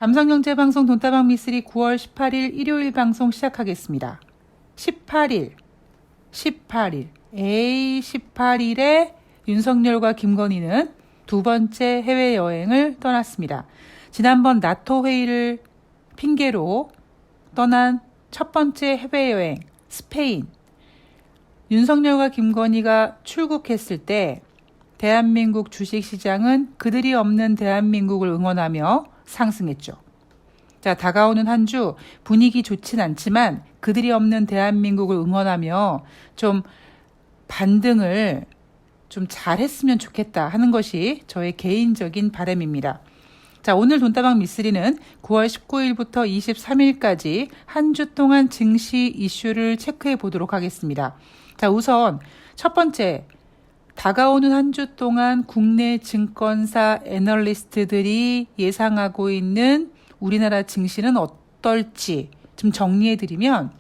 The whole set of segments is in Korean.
삼성경제방송 돈다방 미쓰리 9월 18일 일요일 방송 시작하겠습니다. 18일 18일에 윤석열과 김건희는 두 번째 해외여행을 떠났습니다. 지난번 나토 회의를 핑계로 떠난 첫 번째 해외여행 스페인. 윤석열과 김건희가 출국했을 때 대한민국 주식시장은 그들이 없는 대한민국을 응원하며 상승했죠. 자, 다가오는 한 주 분위기 좋진 않지만 그들이 없는 대한민국을 응원하며 좀 반등을 좀 잘했으면 좋겠다 하는 것이 저의 개인적인 바람입니다. 자, 오늘 돈다방 미쓰리는 9월 19일부터 23일까지 한 주 동안 증시 이슈를 체크해 보도록 하겠습니다. 자, 우선 첫 번째, 다가오는 한 주 동안 국내 증권사 애널리스트들이 예상하고 있는 우리나라 증시는 어떨지 좀 정리해드리면,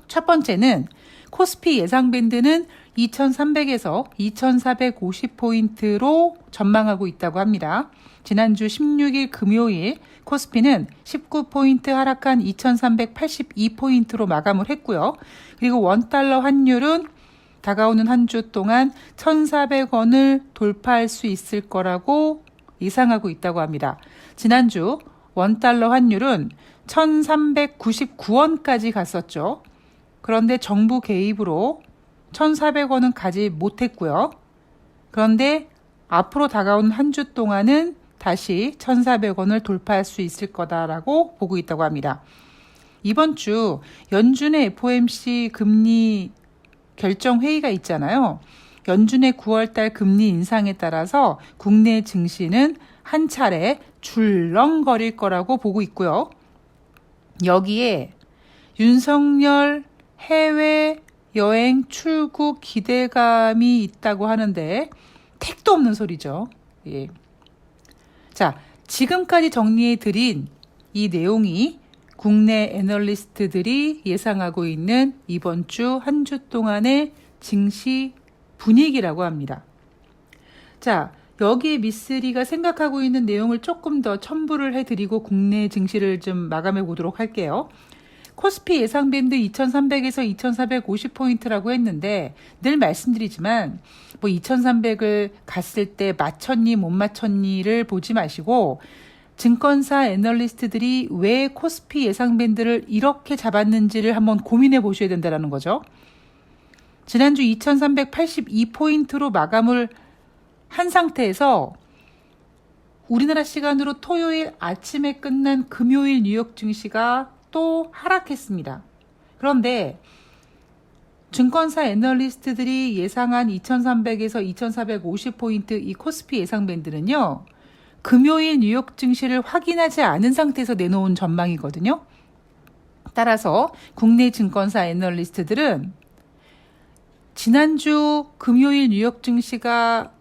첫 번째는 코스피 예상 밴드는 2300에서 2450포인트로 전망하고 있다고 합니다. 지난주 16일 금요일 코스피는 19포인트 하락한 2382포인트로 마감을 했고요. 그리고 원달러 환율은 다가오는 한 주 동안 1,400원을 돌파할 수 있을 거라고 예상하고 있다고 합니다. 지난주 원달러 환율은 1,399원까지 갔었죠. 그런데 정부 개입으로 1,400원은 가지 못했고요. 그런데 앞으로 다가오는 한 주 동안은 다시 1,400원을 돌파할 수 있을 거다라고 보고 있다고 합니다. 이번 주 연준의 FOMC 금리 결정 회의가 있잖아요. 연준의 9월달 금리 인상에 따라서 국내 증시는 한 차례 줄렁거릴 거라고 보고 있고요. 여기에 윤석열 해외 여행 출국 기대감이 있다고 하는데 택도 없는 소리죠. 예. 자, 지금까지 정리해드린 이 내용이 국내 애널리스트들이 예상하고 있는 이번 주 한 주 동안의 증시 분위기라고 합니다. 자, 여기에 미쓰리가 생각하고 있는 내용을 조금 더 첨부를 해드리고 국내 증시를 좀 마감해 보도록 할게요. 코스피 예상 밴드 2300에서 2450포인트라고 했는데 늘 말씀드리지만 2300을 갔을 때 맞췄니 못 맞췄니를 보지 마시고 증권사 애널리스트들이 왜 코스피 예상 밴드를 이렇게 잡았는지를 한번 고민해 보셔야 된다는 거죠. 지난주 2382포인트로 마감을 한 상태에서 우리나라 시간으로 토요일 아침에 끝난 금요일 뉴욕 증시가 또 하락했습니다. 그런데 증권사 애널리스트들이 예상한 2300에서 2450포인트 이 코스피 예상 밴드는요, 금요일 뉴욕 증시를 확인하지 않은 상태에서 내놓은 전망이거든요. 따라서 국내 증권사 애널리스트들은 지난주 금요일 뉴욕 증시가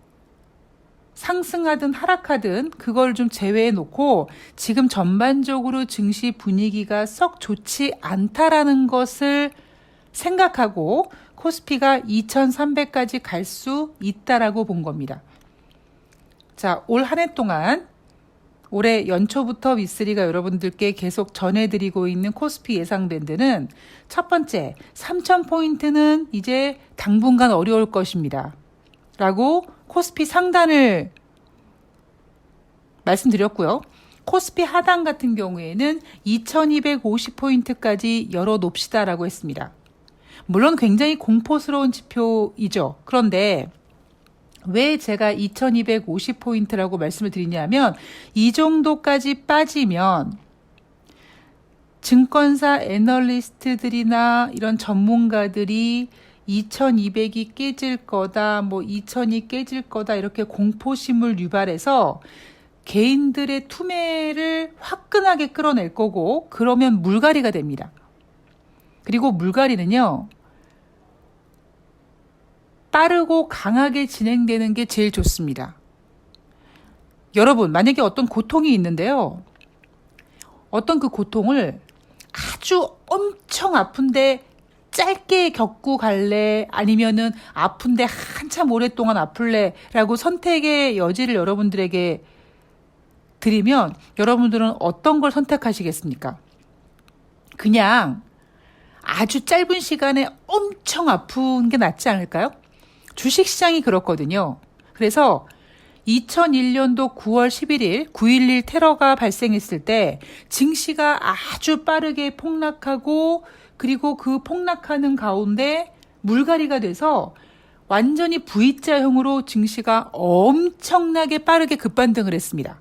상승하든 하락하든 그걸 좀 제외해 놓고 지금 전반적으로 증시 분위기가 썩 좋지 않다라는 것을 생각하고 코스피가 2300까지 갈 수 있다라고 본 겁니다. 자, 올 한 해 동안 올해 연초부터 미쓰리가 여러분들께 계속 전해드리고 있는 코스피 예상 밴드는 첫 번째, 3000포인트는 이제 당분간 어려울 것입니다. 라고 코스피 상단을 말씀드렸고요. 코스피 하단 같은 경우에는 2250포인트까지 열어놓읍시다라고 했습니다. 물론 굉장히 공포스러운 지표이죠. 그런데 왜 제가 2250포인트라고 말씀을 드리냐면 이 정도까지 빠지면 증권사 애널리스트들이나 이런 전문가들이 2200이 깨질 거다, 2000이 깨질 거다 이렇게 공포심을 유발해서 개인들의 투매를 화끈하게 끌어낼 거고 그러면 물갈이가 됩니다. 그리고 물갈이는요, 빠르고 강하게 진행되는 게 제일 좋습니다. 여러분, 만약에 어떤 고통이 있는데요. 어떤 그 고통을 아주 엄청 아픈데 짧게 겪고 갈래? 아니면은 아픈데 한참 오랫동안 아플래? 라고 선택의 여지를 여러분들에게 드리면 여러분들은 어떤 걸 선택하시겠습니까? 그냥 아주 짧은 시간에 엄청 아픈 게 낫지 않을까요? 주식시장이 그렇거든요. 그래서 2001년도 9월 11일 9.11 테러가 발생했을 때 증시가 아주 빠르게 폭락하고 그리고 그 폭락하는 가운데 물갈이가 돼서 완전히 V자형으로 증시가 엄청나게 빠르게 급반등을 했습니다.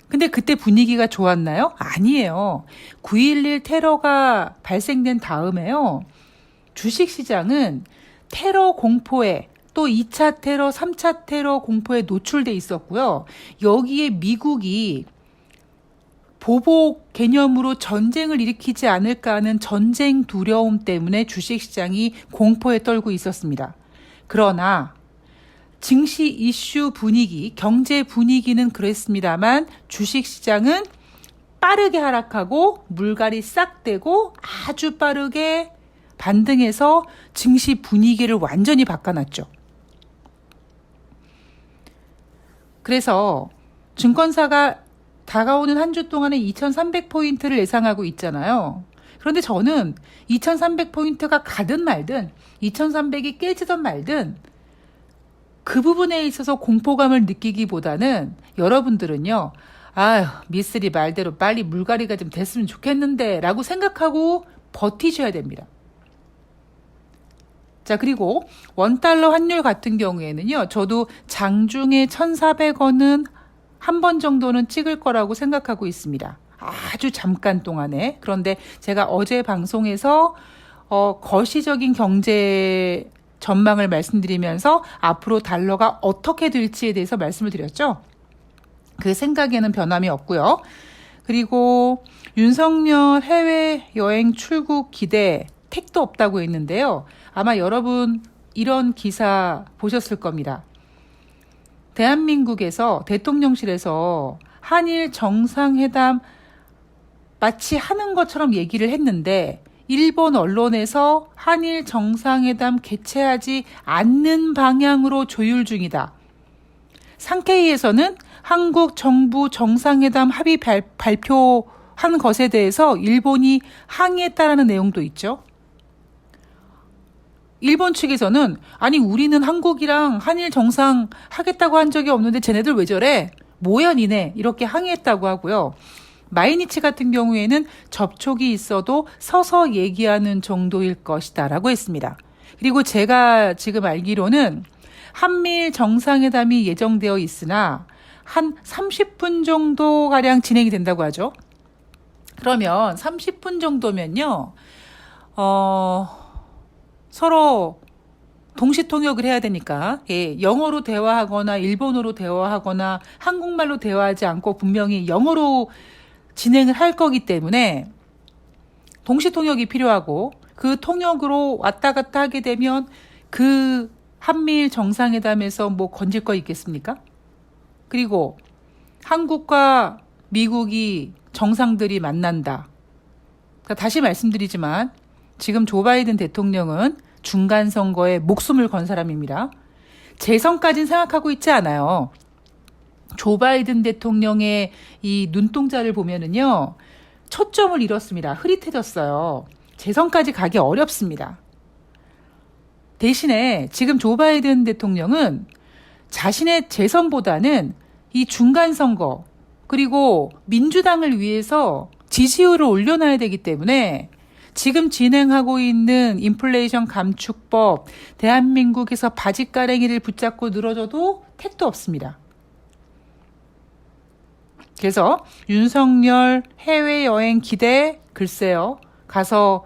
근데 그때 분위기가 좋았나요? 아니에요. 9.11 테러가 발생된 다음에요. 주식시장은 테러 공포에 또 2차 테러, 3차 테러 공포에 노출돼 있었고요. 여기에 미국이 보복 개념으로 전쟁을 일으키지 않을까 하는 전쟁 두려움 때문에 주식시장이 공포에 떨고 있었습니다. 그러나 증시 이슈 분위기, 경제 분위기는 그랬습니다만 주식시장은 빠르게 하락하고 물갈이 싹 되고 아주 빠르게 반등해서 증시 분위기를 완전히 바꿔놨죠. 그래서 증권사가 다가오는 한 주 동안에 2300포인트를 예상하고 있잖아요. 그런데 저는 2300포인트가 가든 말든 2300이 깨지든 말든 그 부분에 있어서 공포감을 느끼기보다는 여러분들은요. 아휴, 미쓰리 말대로 빨리 물갈이가 좀 됐으면 좋겠는데 라고 생각하고 버티셔야 됩니다. 자, 그리고 원달러 환율 같은 경우에는요. 저도 장중에 1,400원은 한 번 정도는 찍을 거라고 생각하고 있습니다. 아주 잠깐 동안에. 그런데 제가 어제 방송에서 거시적인 경제 전망을 말씀드리면서 앞으로 달러가 어떻게 될지에 대해서 말씀을 드렸죠. 그 생각에는 변함이 없고요. 그리고 윤석열 해외여행 출국 기대 택도 없다고 했는데요. 아마 여러분 이런 기사 보셨을 겁니다. 대한민국에서 대통령실에서 한일 정상회담 마치 하는 것처럼 얘기를 했는데 일본 언론에서 한일 정상회담 개최하지 않는 방향으로 조율 중이다. 상케이에서는 한국 정부 정상회담 합의 발표한 것에 대해서 일본이 항의했다라는 내용도 있죠. 일본 측에서는 아니 우리는 한국이랑 한일 정상 하겠다고 한 적이 없는데 쟤네들 왜 저래? 뭐야 니네? 이렇게 항의했다고 하고요. 마이니치 같은 경우에는 접촉이 있어도 서서 얘기하는 정도일 것이다 라고 했습니다. 그리고 제가 지금 알기로는 한미일 정상회담이 예정되어 있으나 한 30분 정도가량 진행이 된다고 하죠. 그러면 30분 정도면요. 서로 동시 통역을 해야 되니까 영어로 대화하거나 일본어로 대화하거나 한국말로 대화하지 않고 분명히 영어로 진행을 할 거기 때문에 동시 통역이 필요하고 그 통역으로 왔다 갔다 하게 되면 그 한미일 정상회담에서 뭐 건질 거 있겠습니까? 그리고 한국과 미국이 정상들이 만난다. 그러니까 다시 말씀드리지만 지금 조 바이든 대통령은 중간 선거에 목숨을 건 사람입니다. 재선까지는 생각하고 있지 않아요. 조 바이든 대통령의 이 눈동자를 보면은요, 초점을 잃었습니다. 흐릿해졌어요. 재선까지 가기 어렵습니다. 대신에 지금 조 바이든 대통령은 자신의 재선보다는 이 중간 선거 그리고 민주당을 위해서 지지율을 올려놔야 되기 때문에 지금 진행하고 있는 인플레이션 감축법, 대한민국에서 바지가랭이를 붙잡고 늘어져도 택도 없습니다. 그래서 윤석열 해외여행 기대 글쎄요. 가서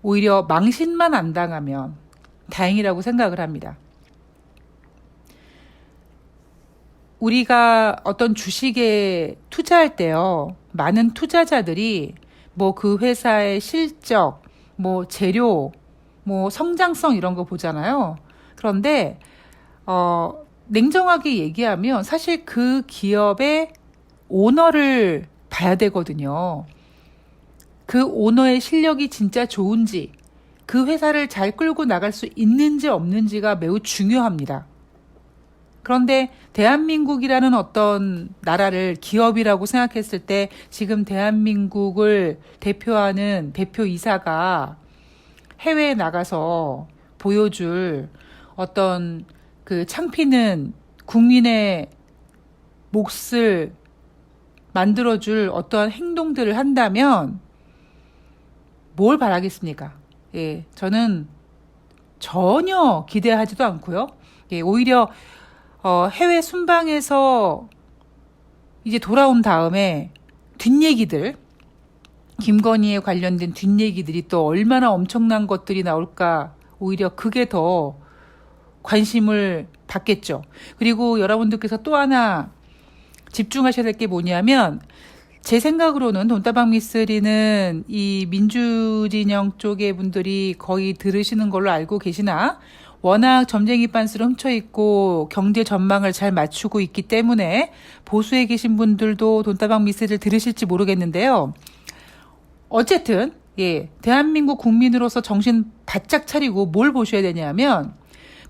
오히려 망신만 안 당하면 다행이라고 생각을 합니다. 우리가 어떤 주식에 투자할 때요. 많은 투자자들이 뭐 그 회사의 실적, 뭐 재료, 뭐 성장성 이런 거 보잖아요. 그런데 냉정하게 얘기하면 사실 그 기업의 오너를 봐야 되거든요. 그 오너의 실력이 진짜 좋은지, 그 회사를 잘 끌고 나갈 수 있는지 없는지가 매우 중요합니다. 그런데 대한민국이라는 어떤 나라를 기업이라고 생각했을 때 지금 대한민국을 대표하는 대표이사가 해외에 나가서 보여줄 어떤 그 창피는 국민의 몫을 만들어줄 어떠한 행동들을 한다면 뭘 바라겠습니까? 예, 저는 전혀 기대하지도 않고요. 예, 오히려 해외 순방에서 이제 돌아온 다음에 뒷얘기들, 김건희에 관련된 뒷얘기들이 또 얼마나 엄청난 것들이 나올까, 오히려 그게 더 관심을 받겠죠. 그리고 여러분들께서 또 하나 집중하셔야 될 게 뭐냐면, 제 생각으로는 돈다방 미쓰리는 이 민주진영 쪽의 분들이 거의 들으시는 걸로 알고 계시나, 워낙 점쟁이 빤스로 훔쳐있고 경제 전망을 잘 맞추고 있기 때문에 보수에 계신 분들도 돈다방 미쓰리를 들으실지 모르겠는데요. 어쨌든 예, 대한민국 국민으로서 정신 바짝 차리고 뭘 보셔야 되냐면,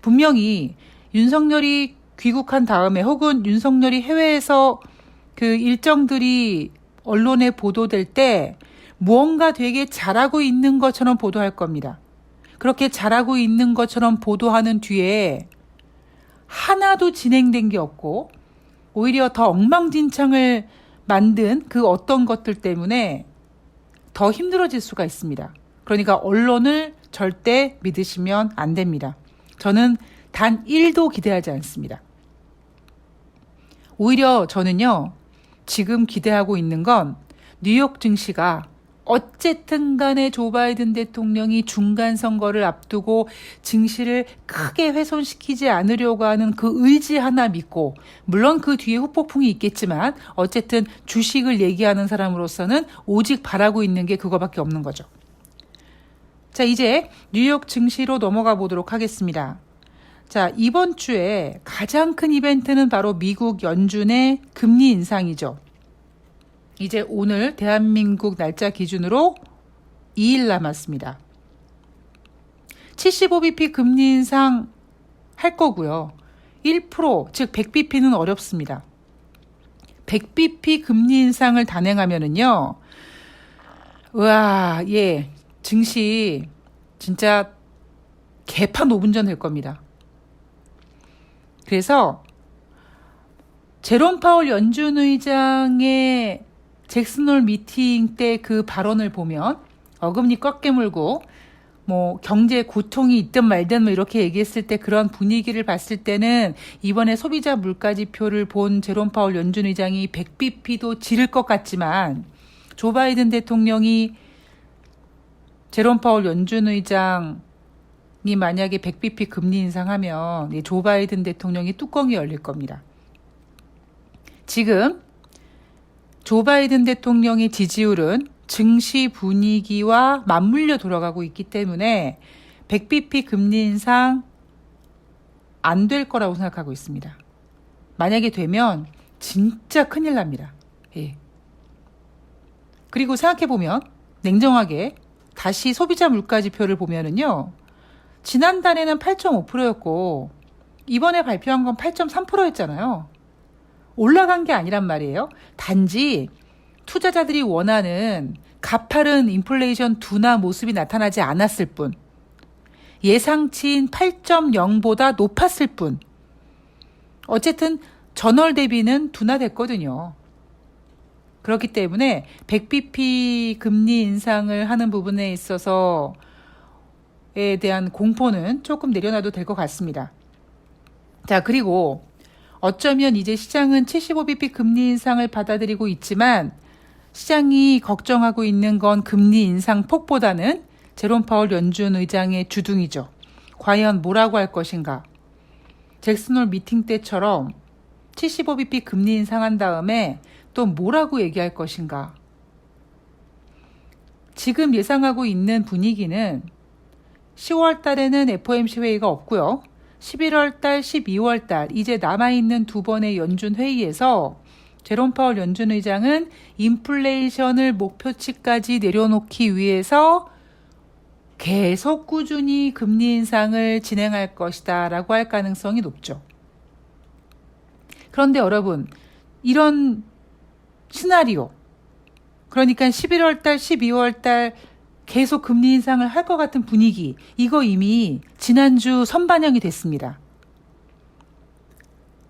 분명히 윤석열이 귀국한 다음에 혹은 윤석열이 해외에서 그 일정들이 언론에 보도될 때 무언가 되게 잘하고 있는 것처럼 보도할 겁니다. 그렇게 잘하고 있는 것처럼 보도하는 뒤에 하나도 진행된 게 없고 오히려 더 엉망진창을 만든 그 어떤 것들 때문에 더 힘들어질 수가 있습니다. 그러니까 언론을 절대 믿으시면 안 됩니다. 저는 단 1도 기대하지 않습니다. 오히려 저는요, 지금 기대하고 있는 건 뉴욕 증시가 어쨌든 간에 조 바이든 대통령이 중간 선거를 앞두고 증시를 크게 훼손시키지 않으려고 하는 그 의지 하나 믿고, 물론 그 뒤에 후폭풍이 있겠지만 어쨌든 주식을 얘기하는 사람으로서는 오직 바라고 있는 게 그거밖에 없는 거죠. 자, 이제 뉴욕 증시로 넘어가 보도록 하겠습니다. 자, 이번 주에 가장 큰 이벤트는 바로 미국 연준의 금리 인상이죠. 이제 오늘 대한민국 날짜 기준으로 2일 남았습니다. 75bp 금리 인상 할 거고요. 1%, 즉 100bp는 어렵습니다. 100bp 금리 인상을 단행하면은요, 우와, 예, 증시 진짜 개판 5분 전 될 겁니다. 그래서 제롬 파월 연준 의장의 잭슨홀 미팅 때 그 발언을 보면 어금니 꽉 깨물고 뭐 경제 고통이 있든 말든 뭐 이렇게 얘기했을 때 그런 분위기를 봤을 때는 이번에 소비자 물가지표를 본 제롬 파월 연준 의장이 100bp도 지를 것 같지만, 조 바이든 대통령이 제롬 파월 연준 의장이 만약에 100bp 금리 인상하면 조 바이든 대통령이 뚜껑이 열릴 겁니다. 지금 조 바이든 대통령의 지지율은 증시 분위기와 맞물려 돌아가고 있기 때문에 100bp 금리 인상 안 될 거라고 생각하고 있습니다. 만약에 되면 진짜 큰일 납니다. 예. 그리고 생각해보면 냉정하게 다시 소비자 물가지표를 보면은요, 지난달에는 8.5%였고 이번에 발표한 건 8.3%였잖아요. 올라간 게 아니란 말이에요. 단지 투자자들이 원하는 가파른 인플레이션 둔화 모습이 나타나지 않았을 뿐, 예상치인 8.0보다 높았을 뿐, 어쨌든 전월 대비는 둔화됐거든요. 그렇기 때문에 100bp 금리 인상을 하는 부분에 있어서에 대한 공포는 조금 내려놔도 될 것 같습니다. 자, 그리고 어쩌면 이제 시장은 75bp 금리 인상을 받아들이고 있지만 시장이 걱정하고 있는 건 금리 인상 폭보다는 제롬 파월 연준 의장의 주둥이죠. 과연 뭐라고 할 것인가? 잭슨홀 미팅 때처럼 75bp 금리 인상한 다음에 또 뭐라고 얘기할 것인가? 지금 예상하고 있는 분위기는 10월 달에는 FOMC 회의가 없고요. 11월 달, 12월 달 이제 남아있는 두 번의 연준 회의에서 제롬 파월 연준 의장은 인플레이션을 목표치까지 내려놓기 위해서 계속 꾸준히 금리 인상을 진행할 것이다 라고 할 가능성이 높죠. 그런데 여러분, 이런 시나리오, 그러니까 11월 달, 12월 달 계속 금리 인상을 할 것 같은 분위기, 이거 이미 지난주 선반영이 됐습니다.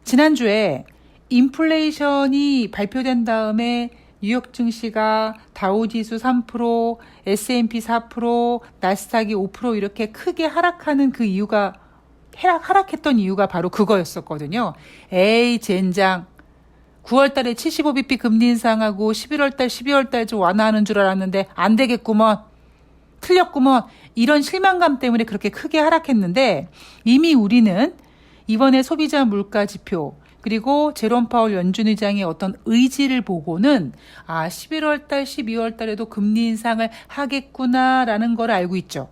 지난주에 인플레이션이 발표된 다음에 뉴욕 증시가 다우지수 3%, S&P 4%, 나스닥이 5% 이렇게 크게 하락하는 그 이유가, 하락했던 이유가 바로 그거였었거든요. 에이, 젠장. 9월 달에 75bp 금리 인상하고 11월 달, 12월 달 좀 완화하는 줄 알았는데 안 되겠구먼. 틀렸구먼. 이런 실망감 때문에 그렇게 크게 하락했는데 이미 우리는 이번에 소비자 물가 지표 그리고 제롬 파월 연준 의장의 어떤 의지를 보고는 11월 달, 12월 달에도 금리 인상을 하겠구나라는 걸 알고 있죠.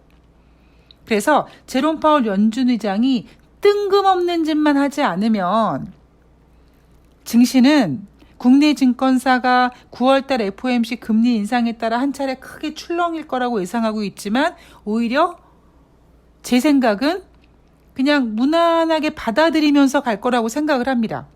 그래서 제롬 파월 연준 의장이 뜬금없는 짓만 하지 않으면 증시는 국내 증권사가 9월달 FOMC 금리 인상에 따라 한 차례 크게 출렁일 거라고 예상하고 있지만 오히려 제 생각은 그냥 무난하게 받아들이면서 갈 거라고 생각을 합니다.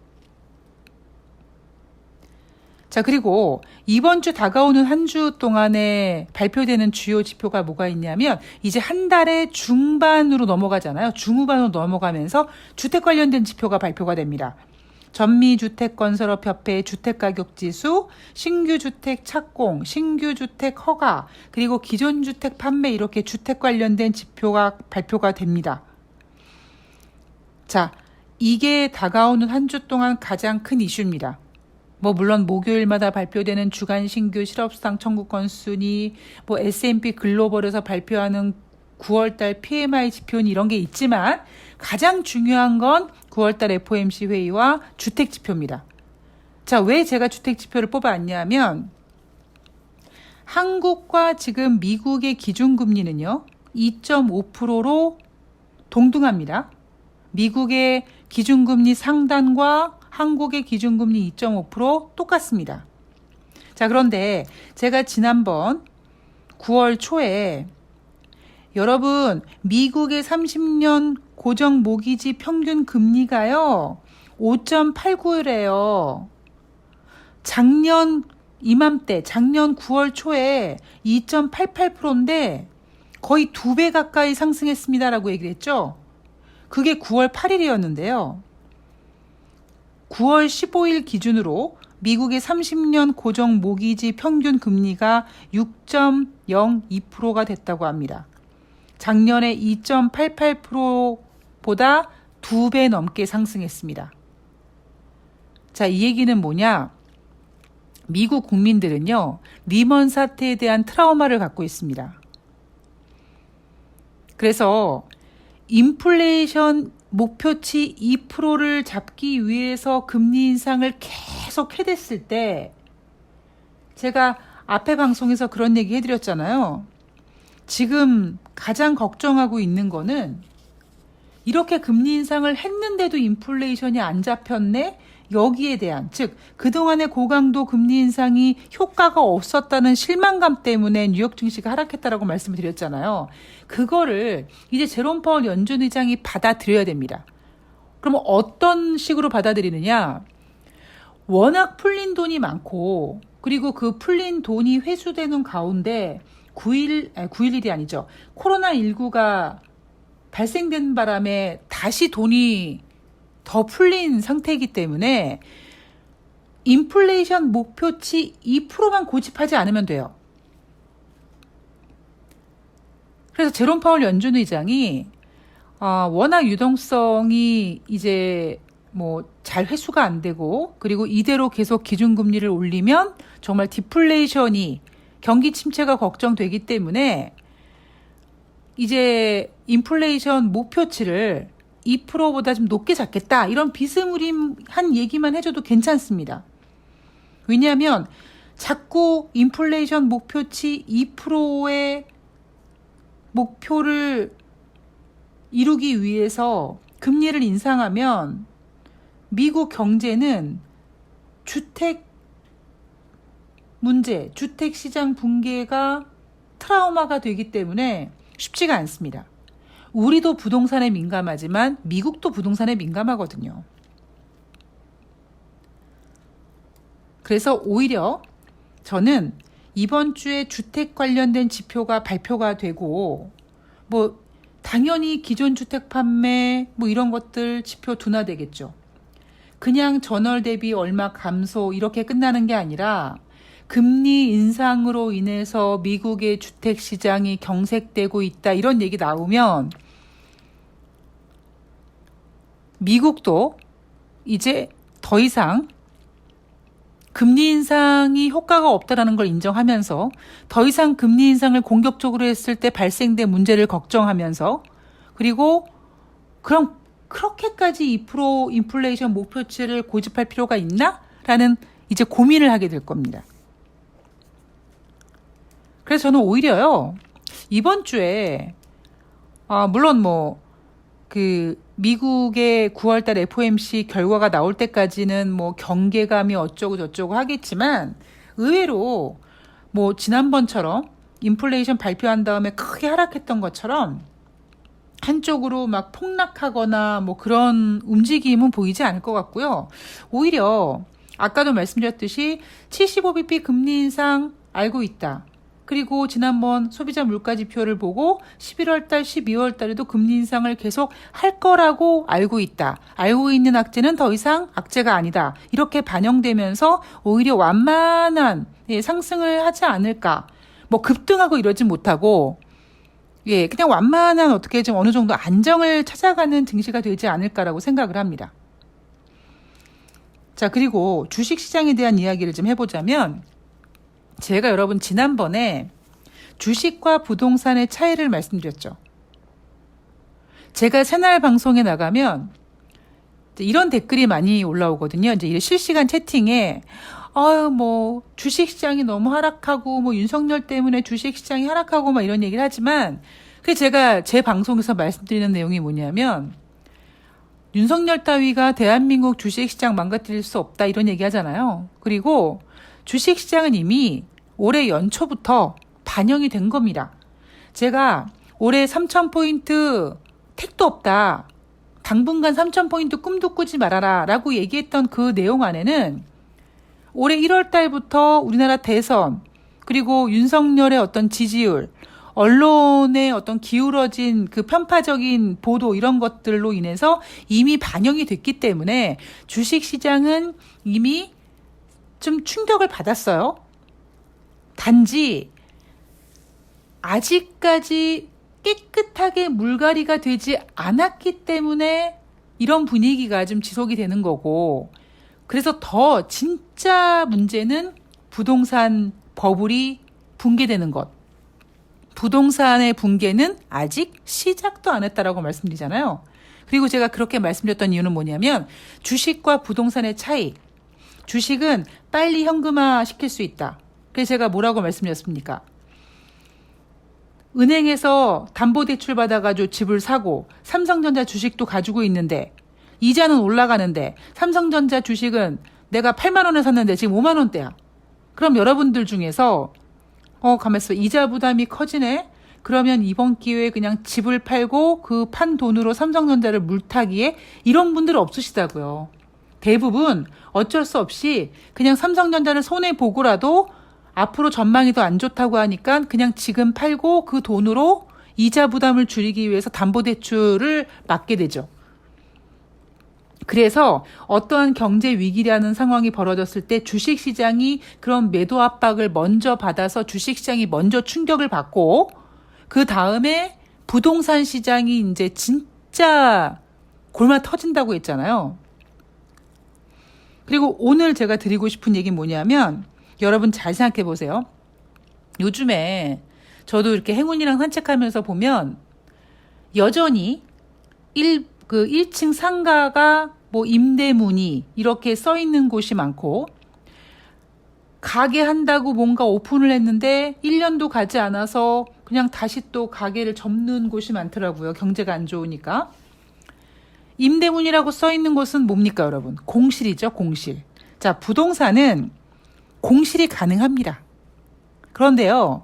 자, 그리고 이번 주 다가오는 한 주 동안에 발표되는 주요 지표가 뭐가 있냐면 이제 한 달의 중반으로 넘어가잖아요. 중후반으로 넘어가면서 주택 관련된 지표가 발표가 됩니다. 전미주택건설업협회 주택가격지수, 신규주택 착공, 신규주택 허가, 그리고 기존주택 판매 이렇게 주택 관련된 지표가 발표가 됩니다. 자, 이게 다가오는 한 주 동안 가장 큰 이슈입니다. 물론 목요일마다 발표되는 주간 신규 실업수당 청구 건수니, S&P 글로벌에서 발표하는 9월달 PMI 지표는 이런 게 있지만 가장 중요한 건 9월달 FOMC 회의와 주택 지표입니다. 자, 왜 제가 주택 지표를 뽑아왔냐면 한국과 지금 미국의 기준금리는요 2.5%로 동등합니다. 미국의 기준금리 상단과 한국의 기준금리 2.5% 똑같습니다. 자, 그런데 제가 지난번 9월 초에 여러분 미국의 30년 고정 모기지 평균 금리가요 5.89래요. 작년 이맘때 작년 9월 초에 2.88%인데 거의 2배 가까이 상승했습니다라고 얘기를 했죠. 그게 9월 8일이었는데요. 9월 15일 기준으로 미국의 30년 고정 모기지 평균 금리가 6.02%가 됐다고 합니다. 작년에 2.88%보다 2배 넘게 상승했습니다. 자, 이 얘기는 뭐냐? 미국 국민들은요, 리먼 사태에 대한 트라우마를 갖고 있습니다. 그래서 인플레이션 목표치 2%를 잡기 위해서 금리 인상을 계속 해댔을 때 제가 앞에 방송에서 그런 얘기 해드렸잖아요. 지금 가장 걱정하고 있는 거는 이렇게 금리 인상을 했는데도 인플레이션이 안 잡혔네? 여기에 대한, 즉 그동안의 고강도 금리 인상이 효과가 없었다는 실망감 때문에 뉴욕 증시가 하락했다라고 말씀을 드렸잖아요. 그거를 이제 제롬 파월 연준 의장이 받아들여야 됩니다. 그럼 어떤 식으로 받아들이느냐? 워낙 풀린 돈이 많고 그리고 그 풀린 돈이 회수되는 가운데 9.11이 아니죠. 코로나19가 발생된 바람에 다시 돈이 더 풀린 상태이기 때문에 인플레이션 목표치 2%만 고집하지 않으면 돼요. 그래서 제롬 파월 연준 의장이 워낙 유동성이 이제 잘 회수가 안 되고 그리고 이대로 계속 기준금리를 올리면 정말 디플레이션이 경기 침체가 걱정되기 때문에 이제 인플레이션 목표치를 2%보다 좀 높게 잡겠다. 이런 비스무리한 얘기만 해줘도 괜찮습니다. 왜냐하면 자꾸 인플레이션 목표치 2%의 목표를 이루기 위해서 금리를 인상하면 미국 경제는 주택 문제, 주택 시장 붕괴가 트라우마가 되기 때문에 쉽지가 않습니다. 우리도 부동산에 민감하지만 미국도 부동산에 민감하거든요. 그래서 오히려 저는 이번 주에 주택 관련된 지표가 발표가 되고 뭐 당연히 기존 주택 판매 뭐 이런 것들 지표 둔화되겠죠. 그냥 전월 대비 얼마 감소 이렇게 끝나는 게 아니라 금리 인상으로 인해서 미국의 주택 시장이 경색되고 있다 이런 얘기 나오면 미국도 이제 더 이상 금리 인상이 효과가 없다라는 걸 인정하면서 더 이상 금리 인상을 공격적으로 했을 때 발생된 문제를 걱정하면서 그리고 그럼 그렇게까지 2% 인플레이션 목표치를 고집할 필요가 있나? 라는 이제 고민을 하게 될 겁니다. 그래서 저는 오히려요, 이번 주에, 물론 미국의 9월달 FOMC 결과가 나올 때까지는 경계감이 어쩌고 저쩌고 하겠지만, 의외로 지난번처럼 인플레이션 발표한 다음에 크게 하락했던 것처럼 한쪽으로 막 폭락하거나 그런 움직임은 보이지 않을 것 같고요. 오히려 아까도 말씀드렸듯이 75bp 금리 인상 알고 있다. 그리고 지난번 소비자 물가 지표를 보고 11월 달, 12월 달에도 금리 인상을 계속 할 거라고 알고 있다. 알고 있는 악재는 더 이상 악재가 아니다. 이렇게 반영되면서 오히려 완만한 상승을 하지 않을까. 급등하고 이러진 못하고 그냥 완만한 어떻게 좀 어느 정도 안정을 찾아가는 증시가 되지 않을까라고 생각을 합니다. 자, 그리고 주식시장에 대한 이야기를 좀 해보자면 제가 여러분 지난번에 주식과 부동산의 차이를 말씀드렸죠. 제가 새날 방송에 나가면 이런 댓글이 많이 올라오거든요. 이제 실시간 채팅에 주식시장이 너무 하락하고 윤석열 때문에 주식시장이 하락하고 이런 얘기를 하지만 제가 제 방송에서 말씀드리는 내용이 뭐냐면 윤석열 따위가 대한민국 주식시장 망가뜨릴 수 없다 이런 얘기 하잖아요. 그리고 주식시장은 이미 올해 연초부터 반영이 된 겁니다. 제가 올해 3,000포인트 택도 없다. 당분간 3,000포인트 꿈도 꾸지 말아라 라고 얘기했던 그 내용 안에는 올해 1월 달부터 우리나라 대선 그리고 윤석열의 어떤 지지율 언론의 어떤 기울어진 그 편파적인 보도 이런 것들로 인해서 이미 반영이 됐기 때문에 주식시장은 이미 좀 충격을 받았어요. 단지 아직까지 깨끗하게 물갈이가 되지 않았기 때문에 이런 분위기가 좀 지속이 되는 거고 그래서 더 진짜 문제는 부동산 버블이 붕괴되는 것. 부동산의 붕괴는 아직 시작도 안 했다라고 말씀드리잖아요. 그리고 제가 그렇게 말씀드렸던 이유는 뭐냐면 주식과 부동산의 차이. 주식은 빨리 현금화 시킬 수 있다. 그래서 제가 뭐라고 말씀드렸습니까? 은행에서 담보대출 받아가지고 집을 사고 삼성전자 주식도 가지고 있는데 이자는 올라가는데 삼성전자 주식은 내가 8만 원에 샀는데 지금 5만 원대야. 그럼 여러분들 중에서 가만있어. 이자 부담이 커지네. 그러면 이번 기회에 그냥 집을 팔고 그 판 돈으로 삼성전자를 물타기에 이런 분들은 없으시다고요. 대부분 어쩔 수 없이 그냥 삼성전자를 손해보고라도 앞으로 전망이 더 안 좋다고 하니까 그냥 지금 팔고 그 돈으로 이자 부담을 줄이기 위해서 담보대출을 맡게 되죠. 그래서 어떠한 경제 위기라는 상황이 벌어졌을 때 주식시장이 그런 매도 압박을 먼저 받아서 주식시장이 먼저 충격을 받고 그 다음에 부동산 시장이 이제 진짜 골마 터진다고 했잖아요. 그리고 오늘 제가 드리고 싶은 얘기는 뭐냐면 여러분 잘 생각해 보세요. 요즘에 저도 이렇게 행운이랑 산책하면서 보면 여전히 1층 상가가 임대 문의 이렇게 써 있는 곳이 많고 가게 한다고 뭔가 오픈을 했는데 1년도 가지 않아서 그냥 다시 또 가게를 접는 곳이 많더라고요. 경제가 안 좋으니까. 임대문이라고 써 있는 곳은 뭡니까, 여러분? 공실이죠, 공실. 자, 부동산은 공실이 가능합니다. 그런데요,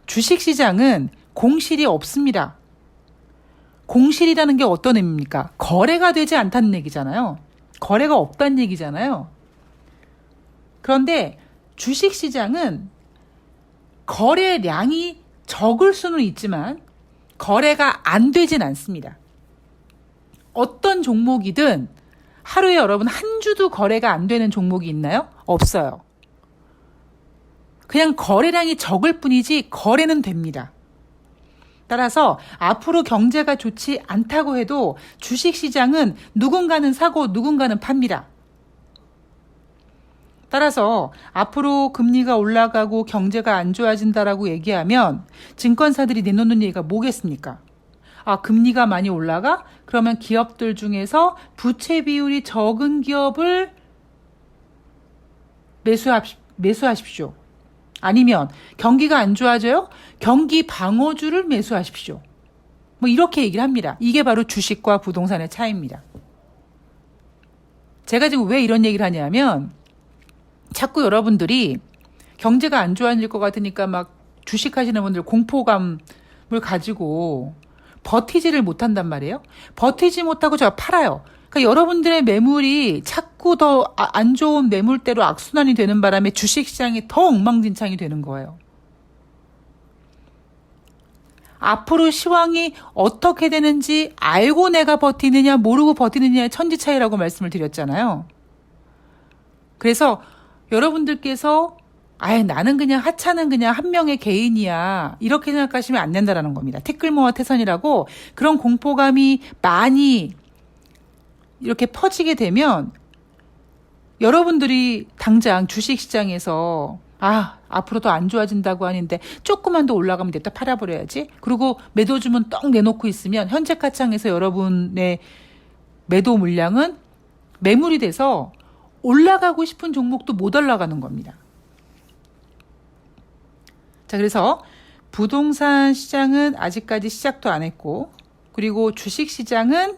주식시장은 공실이 없습니다. 공실이라는 게 어떤 의미입니까? 거래가 되지 않다는 얘기잖아요. 거래가 없다는 얘기잖아요. 그런데 주식시장은 거래량이 적을 수는 있지만 거래가 안 되진 않습니다. 어떤 종목이든 하루에 여러분 한 주도 거래가 안 되는 종목이 있나요? 없어요. 그냥 거래량이 적을 뿐이지 거래는 됩니다. 따라서 앞으로 경제가 좋지 않다고 해도 주식시장은 누군가는 사고 누군가는 팝니다. 따라서 앞으로 금리가 올라가고 경제가 안 좋아진다라고 얘기하면 증권사들이 내놓는 얘기가 뭐겠습니까? 아, 금리가 많이 올라가? 그러면 기업들 중에서 부채 비율이 적은 기업을 매수하십시오. 아니면 경기가 안 좋아져요? 경기 방어주를 매수하십시오. 뭐 이렇게 얘기를 합니다. 이게 바로 주식과 부동산의 차이입니다. 제가 지금 왜 이런 얘기를 하냐면 자꾸 여러분들이 경제가 안 좋아질 것 같으니까 막 주식하시는 분들 공포감을 가지고 버티지를 못한단 말이에요. 버티지 못하고 제가 팔아요. 그러니까 여러분들의 매물이 자꾸 더 안 좋은 매물대로 악순환이 되는 바람에 주식시장이 더 엉망진창이 되는 거예요. 앞으로 시황이 어떻게 되는지 알고 내가 버티느냐 모르고 버티느냐의 천지 차이라고 말씀을 드렸잖아요. 그래서 여러분들께서 나는 그냥 하차는 그냥 한 명의 개인이야 이렇게 생각하시면 안 된다라는 겁니다. 티끌모아 태산이라고 그런 공포감이 많이 이렇게 퍼지게 되면 여러분들이 당장 주식시장에서 앞으로 더 안 좋아진다고 하는데 조금만 더 올라가면 됐다 팔아버려야지. 그리고 매도 주문 떡 내놓고 있으면 현재 가창에서 여러분의 매도 물량은 매물이 돼서 올라가고 싶은 종목도 못 올라가는 겁니다. 자, 그래서 부동산 시장은 아직까지 시작도 안 했고, 그리고 주식 시장은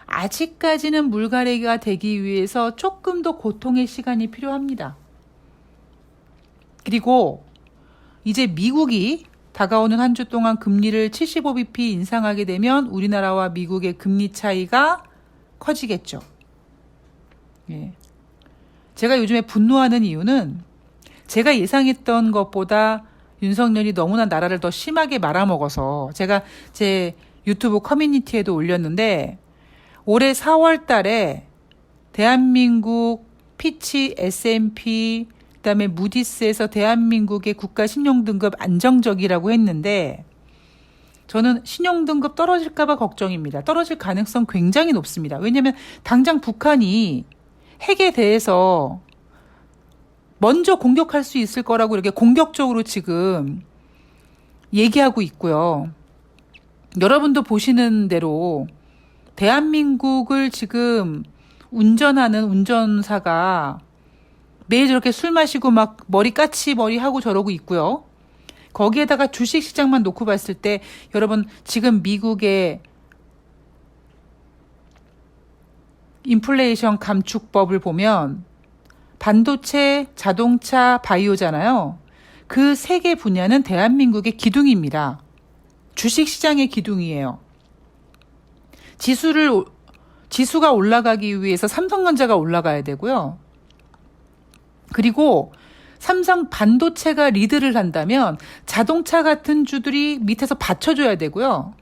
아직까지는 물갈이가 되기 위해서 조금 더 고통의 시간이 필요합니다. 그리고 이제 미국이 다가오는 한 주 동안 금리를 75bp 인상하게 되면 우리나라와 미국의 금리 차이가 커지겠죠. 예. 제가 요즘에 분노하는 이유는 제가 예상했던 것보다 윤석열이 너무나 나라를 더 심하게 말아먹어서 제가 제 유튜브 커뮤니티에도 올렸는데 올해 4월 달에 대한민국 피치, S&P, 그다음에 무디스에서 대한민국의 국가 신용등급 안정적이라고 했는데 저는 신용등급 떨어질까 봐 걱정입니다. 떨어질 가능성 굉장히 높습니다. 왜냐하면 당장 북한이 핵에 대해서 먼저 공격할 수 있을 거라고 이렇게 공격적으로 지금 얘기하고 있고요. 여러분도 보시는 대로 대한민국을 지금 운전하는 운전사가 매일 저렇게 술 마시고 막 머리 하고 저러고 있고요. 거기에다가 주식시장만 놓고 봤을 때 여러분 지금 미국의 인플레이션 감축법을 보면 반도체, 자동차, 바이오잖아요. 그 세 개 분야는 대한민국의 기둥입니다. 주식시장의 기둥이에요. 지수가 올라가기 위해서 삼성전자가 올라가야 되고요. 그리고 삼성 반도체가 리드를 한다면 자동차 같은 주들이 밑에서 받쳐줘야 되고요.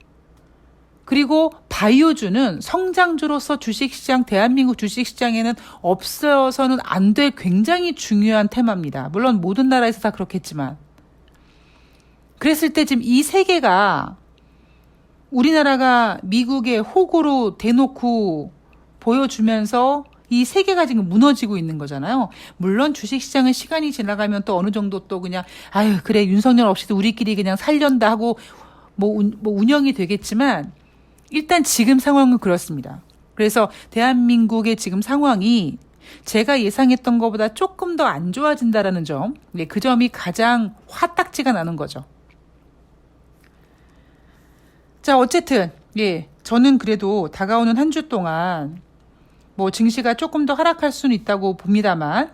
그리고 바이오주는 성장주로서 주식시장, 대한민국 주식시장에는 없어서는 안 될 굉장히 중요한 테마입니다. 물론 모든 나라에서 다 그렇겠지만. 그랬을 때 지금 이 세 개가 우리나라가 미국의 호구로 대놓고 보여주면서 이 세 개가 지금 무너지고 있는 거잖아요. 물론 주식시장은 시간이 지나가면 또 어느 정도 또 그냥 그래 윤석열 없이도 우리끼리 그냥 살련다 하고 뭐 운영이 되겠지만 일단 지금 상황은 그렇습니다. 그래서 대한민국의 지금 상황이 제가 예상했던 것보다 조금 더 안 좋아진다라는 점, 그 점이 가장 화딱지가 나는 거죠. 자, 어쨌든 저는 그래도 다가오는 한 주 동안 뭐 증시가 조금 더 하락할 수는 있다고 봅니다만,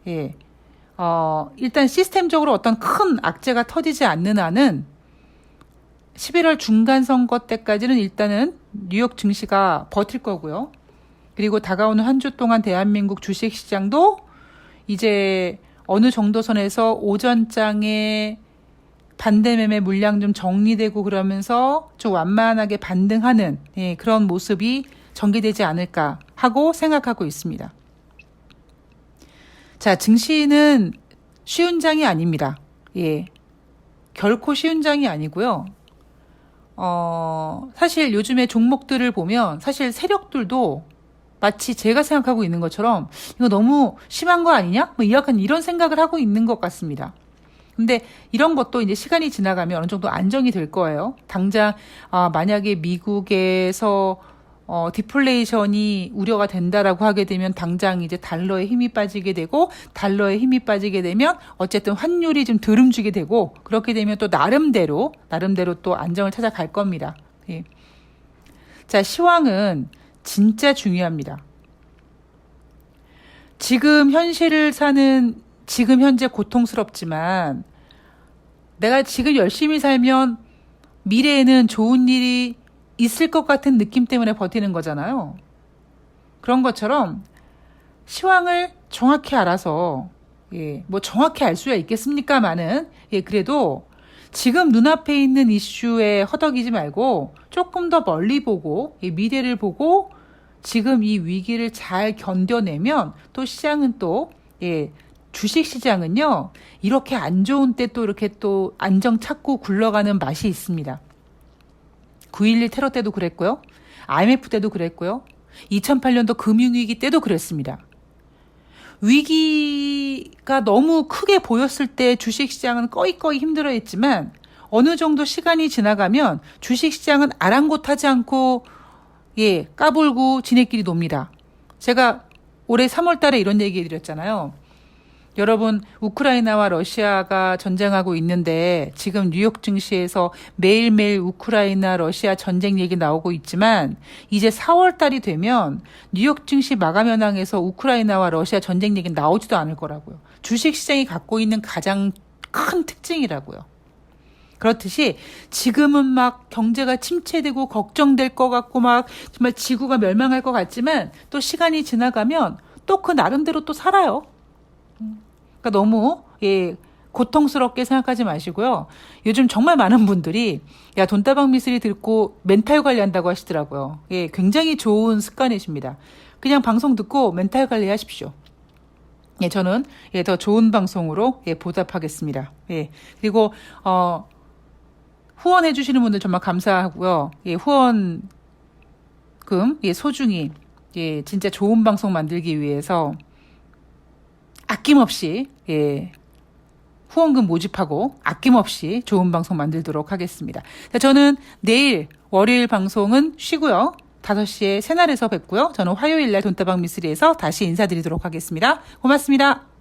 일단 시스템적으로 어떤 큰 악재가 터지지 않는 한은 11월 중간 선거 때까지는 일단은 뉴욕 증시가 버틸 거고요. 그리고 다가오는 한 주 동안 대한민국 주식시장도 이제 어느 정도 선에서 오전장에 반대매매 물량 좀 정리되고 그러면서 좀 완만하게 반등하는 그런 모습이 전개되지 않을까 하고 생각하고 있습니다. 자, 증시는 쉬운 장이 아닙니다. 결코 쉬운 장이 아니고요. 사실 요즘에 종목들을 보면 사실 세력들도 마치 제가 생각하고 있는 것처럼 이거 너무 심한 거 아니냐? 뭐 약간 이런 생각을 하고 있는 것 같습니다. 근데 이런 것도 이제 시간이 지나가면 어느 정도 안정이 될 거예요. 당장 만약에 미국에서 디플레이션이 우려가 된다라고 하게 되면 당장 이제 달러에 힘이 빠지게 되고, 달러에 힘이 빠지게 되면 어쨌든 환율이 좀 들음주게 되고, 그렇게 되면 또 나름대로 또 안정을 찾아갈 겁니다. 예. 자, 시황은 진짜 중요합니다. 지금 현실을 사는 지금 현재 고통스럽지만 내가 지금 열심히 살면 미래에는 좋은 일이 있을 것 같은 느낌 때문에 버티는 거잖아요. 그런 것처럼 시황을 정확히 알아서 뭐 정확히 알 수야 있겠습니까마는 그래도 지금 눈앞에 있는 이슈에 허덕이지 말고 조금 더 멀리 보고 미래를 보고 지금 이 위기를 잘 견뎌내면 또 시장은 또 주식시장은요 이렇게 안 좋은 때 또 이렇게 또 안정 찾고 굴러가는 맛이 있습니다. 9.11 테러 때도 그랬고요. IMF 때도 그랬고요. 2008년도 금융위기 때도 그랬습니다. 위기가 너무 크게 보였을 때 주식시장은 꺼이꺼이 힘들어했지만 어느 정도 시간이 지나가면 주식시장은 아랑곳하지 않고 까불고 지네끼리 놉니다. 제가 올해 3월 달에 이런 얘기 드렸잖아요. 여러분, 우크라이나와 러시아가 전쟁하고 있는데 지금 뉴욕 증시에서 매일매일 우크라이나 러시아 전쟁 얘기 나오고 있지만 이제 4월 달이 되면 뉴욕 증시 마감 현황에서 우크라이나와 러시아 전쟁 얘기 나오지도 않을 거라고요. 주식시장이 갖고 있는 가장 큰 특징이라고요. 그렇듯이 지금은 막 경제가 침체되고 걱정될 것 같고 막 정말 지구가 멸망할 것 같지만 또 시간이 지나가면 또 그 나름대로 또 살아요. 그러니까 너무 고통스럽게 생각하지 마시고요. 요즘 정말 많은 분들이 야 돈다방 미스리 듣고 멘탈 관리한다고 하시더라고요. 굉장히 좋은 습관이십니다. 그냥 방송 듣고 멘탈 관리하십시오. 저는 더 좋은 방송으로 보답하겠습니다. 그리고 후원해 주시는 분들 정말 감사하고요. 후원금 소중히 진짜 좋은 방송 만들기 위해서 아낌없이 후원금 모집하고 아낌없이 좋은 방송 만들도록 하겠습니다. 자, 저는 내일 월요일 방송은 쉬고요. 5시에 새날에서 뵙고요. 저는 화요일날 돈다방 미스리에서 다시 인사드리도록 하겠습니다. 고맙습니다.